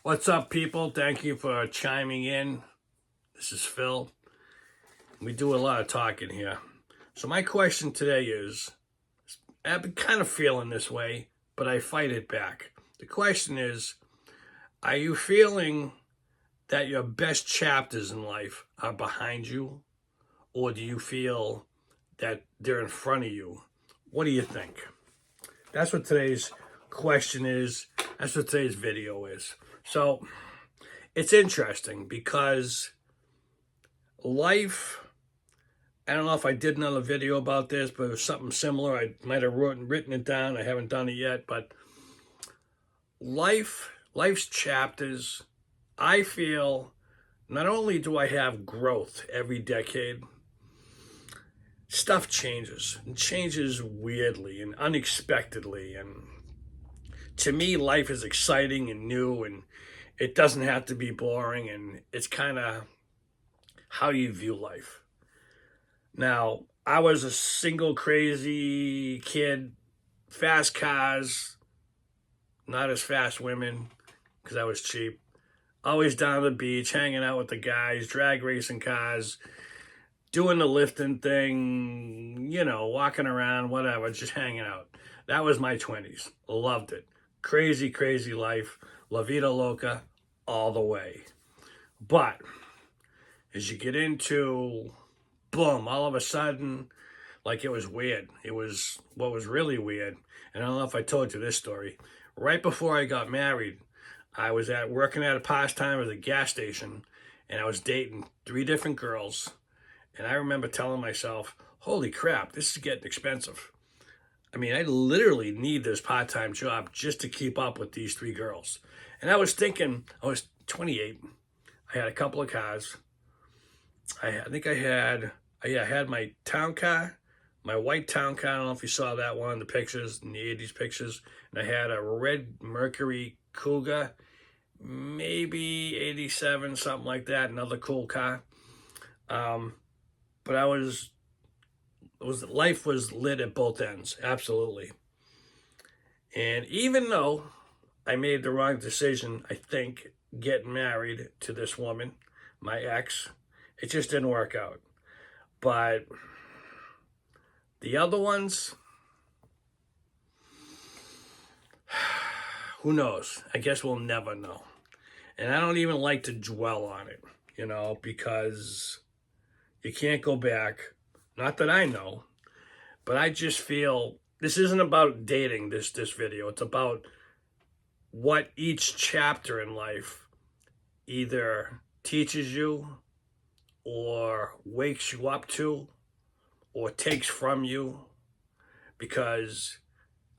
What's up, people? Thank you for chiming in. This is Phil. We do a lot of talking here. So my question today is, I've been kind of feeling this way, but I fight it back. The question is, are you feeling that your best chapters in life are behind you? Or do you feel that they're in front of you? What do you think? That's what today's question is. That's what today's video is. So it's interesting because life, I don't know if I did another video about this, but it was something similar. I might have written it down. I haven't done it yet, but life's chapters, I feel not only do I have growth every decade, stuff changes and changes weirdly and unexpectedly. And to me, life is exciting and new, and it doesn't have to be boring, and it's kind of how you view life. Now, I was a single crazy kid, fast cars, not as fast women because I was cheap. Always down at the beach, hanging out with the guys, drag racing cars, doing the lifting thing, walking around, whatever, just hanging out. That was my 20s. Loved it. Crazy, crazy life. La vida loca all the way. But as you get into, boom, all of a sudden, like it was weird. It was what was really weird. And I don't know if I told you this story. Right before I got married, I was working at a pastime at a gas station, and I was dating 3 different girls. And I remember telling myself, holy crap, this is getting expensive. I mean, I literally need this part-time job just to keep up with these 3 girls. And I was thinking, I was 28. I had a couple of cars. I think I had my town car, my white town car. I don't know if you saw that one in the pictures, in the 80s pictures. And I had a red Mercury Cougar, maybe 87, something like that, another cool car. But life was lit at both ends, absolutely. And even though I made the wrong decision, I think, getting married to this woman, my ex, it just didn't work out. But the other ones, who knows? I guess we'll never know. And I don't even like to dwell on it, because you can't go back. Not that I know, but I just feel this isn't about dating, this video. It's about what each chapter in life either teaches you or wakes you up to or takes from you. Because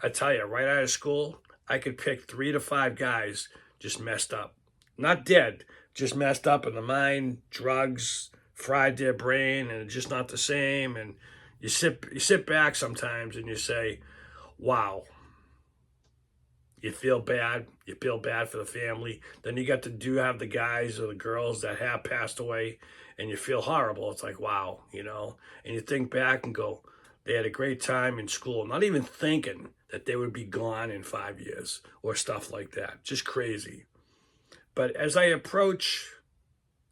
I tell you, right out of school, I could pick 3 to 5 guys just messed up. Not dead, just messed up in the mind, drugs, fried their brain, and it's just not the same. And you sit back sometimes and you say, wow. You feel bad. You feel bad for the family. Then you have the guys or the girls that have passed away, and you feel horrible. It's like, wow, And you think back and go, they had a great time in school, not even thinking that they would be gone in 5 years or stuff like that. Just crazy. But as I approach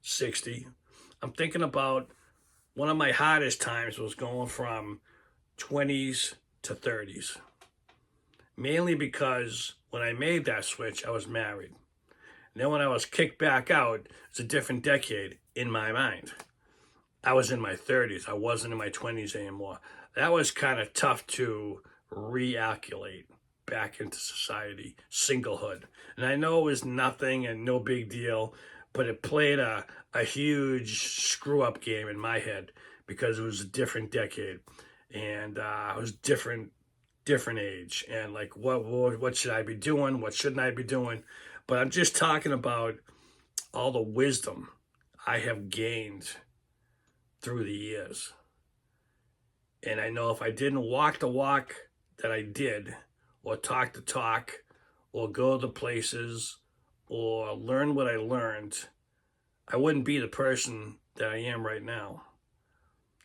60, I'm thinking about one of my hardest times was going from 20s to 30s. Mainly because when I made that switch, I was married. And then when I was kicked back out, it's a different decade in my mind. I was in my 30s. I wasn't in my 20s anymore. That was kind of tough to reacculate back into society, singlehood. And I know it was nothing and no big deal, but it played a huge screw-up game in my head because it was a different decade. And it was different age. And like, what should I be doing? What shouldn't I be doing? But I'm just talking about all the wisdom I have gained through the years. And I know if I didn't walk the walk that I did, or talk the talk, or go the places, or learn what I learned, I wouldn't be the person that I am right now.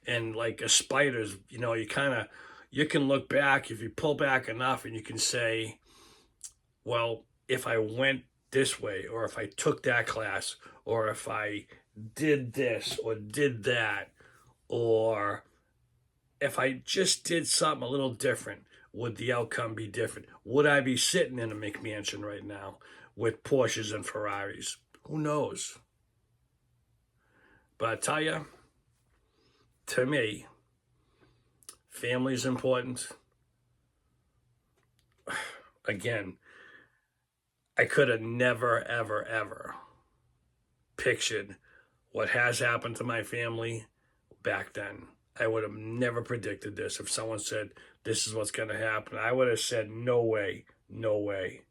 And like a spider's, you can look back, if you pull back enough, and you can say, well, if I went this way, or if I took that class, or if I did this or did that, or if I just did something a little different, would the outcome be different? Would I be sitting in a McMansion right now with Porsches and Ferraris? Who knows? But I tell you, to me, family is important. Again, I could have never, ever, ever pictured what has happened to my family back then. I would have never predicted this. If someone said, this is what's going to happen, I would have said, no way, no way.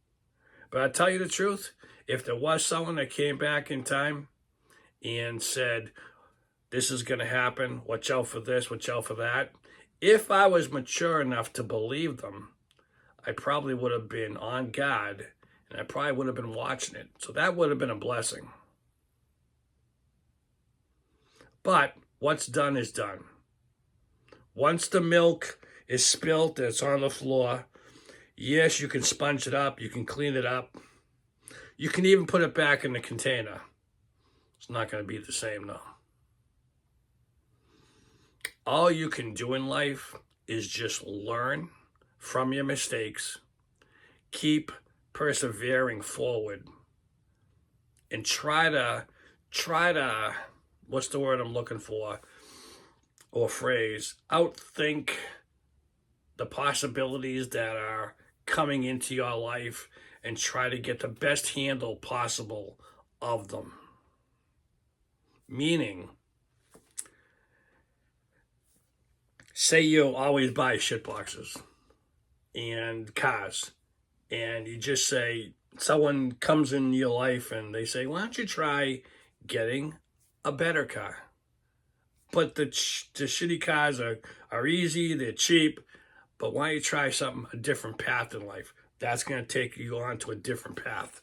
But I'll tell you the truth, if there was someone that came back in time and said, this is going to happen, watch out for this, watch out for that, if I was mature enough to believe them, I probably would have been on guard, and I probably would have been watching it. So that would have been a blessing. But what's done is done. Once the milk is spilt and it's on the floor, yes, you can sponge it up, you can clean it up. You can even put it back in the container. It's not going to be the same, though. All you can do in life is just learn from your mistakes, keep persevering forward, and try to, what's the word I'm looking for, or phrase, outthink the possibilities that are coming into your life and try to get the best handle possible of them. Meaning, say you always buy shit boxes and cars, and you just say, someone comes in your life and they say, why don't you try getting a better car? But the shitty cars are easy, they're cheap, but why don't you try something, a different path in life? That's going to take you on to a different path.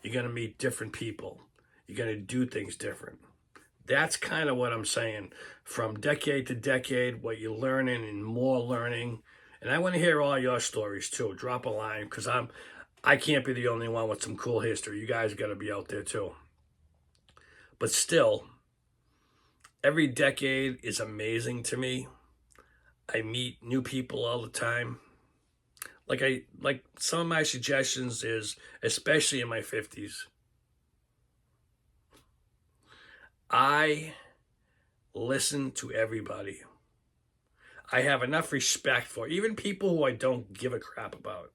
You're going to meet different people. You're going to do things different. That's kind of what I'm saying. From decade to decade, what you're learning and more learning. And I want to hear all your stories too. Drop a line, because I can't be the only one with some cool history. You guys got to be out there too. But still, every decade is amazing to me. I meet new people all the time. Like some of my suggestions is, especially in my 50s, I listen to everybody. I have enough respect for even people who I don't give a crap about.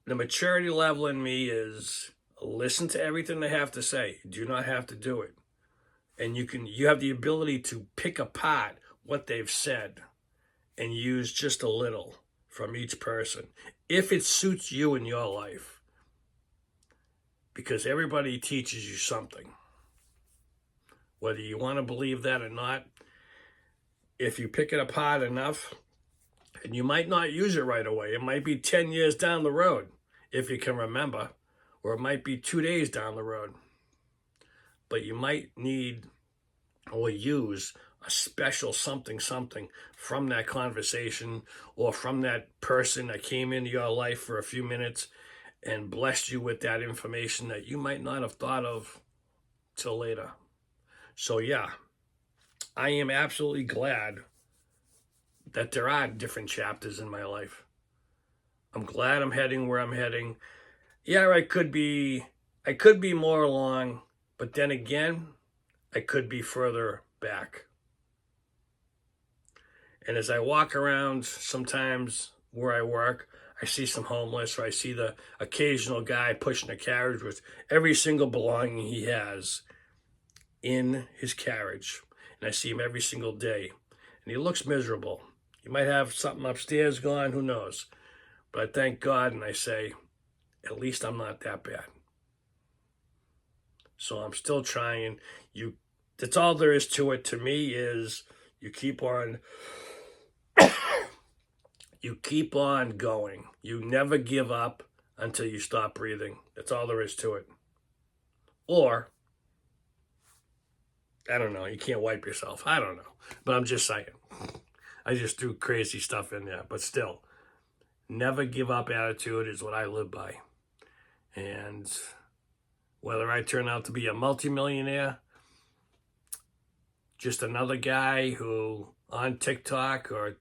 The maturity level in me is listen to everything they have to say. You do not have to do it. And you have the ability to pick apart what they've said and use just a little from each person, if it suits you in your life. Because everybody teaches you something. Whether you want to believe that or not, if you pick it apart enough, and you might not use it right away. It might be 10 years down the road, if you can remember, or it might be 2 days down the road. But you might need or use a special something from that conversation or from that person that came into your life for a few minutes and blessed you with that information that you might not have thought of till later. So yeah, I am absolutely glad that there are different chapters in my life. I'm glad I'm heading where I'm heading. Yeah, I could be more along, but then again, I could be further back. And as I walk around sometimes where I work, I see some homeless, or I see the occasional guy pushing a carriage with every single belonging he has in his carriage. And I see him every single day. And he looks miserable. He might have something upstairs gone, who knows. But I thank God and I say, at least I'm not that bad. So I'm still trying. That's all there is to it. To me is you keep on going. You never give up until you stop breathing. That's all there is to it. Or, I don't know, you can't wipe yourself. I don't know. But I'm just saying. I just threw crazy stuff in there. But still, never give up attitude is what I live by. And whether I turn out to be a multimillionaire, just another guy who on TikTok or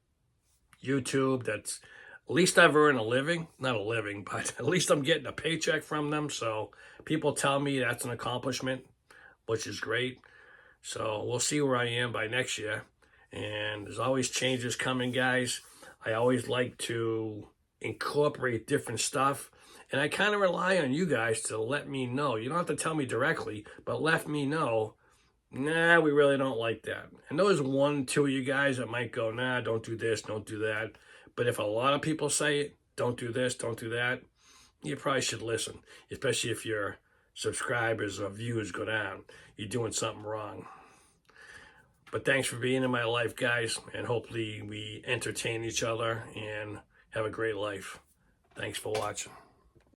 YouTube that's at least I've earned a living, not a living, but at least I'm getting a paycheck from them. So people tell me that's an accomplishment, which is great. So we'll see where I am by next year. And there's always changes coming, guys. I always like to incorporate different stuff. And I kind of rely on you guys to let me know. You don't have to tell me directly, but let me know, nah, we really don't like that. And there's 1, 2 of you guys that might go, nah, don't do this, don't do that. But if a lot of people say it, don't do this, don't do that, you probably should listen, especially if your subscribers or views go down. You're doing something wrong. But thanks for being in my life, guys, and hopefully we entertain each other and have a great life. Thanks for watching.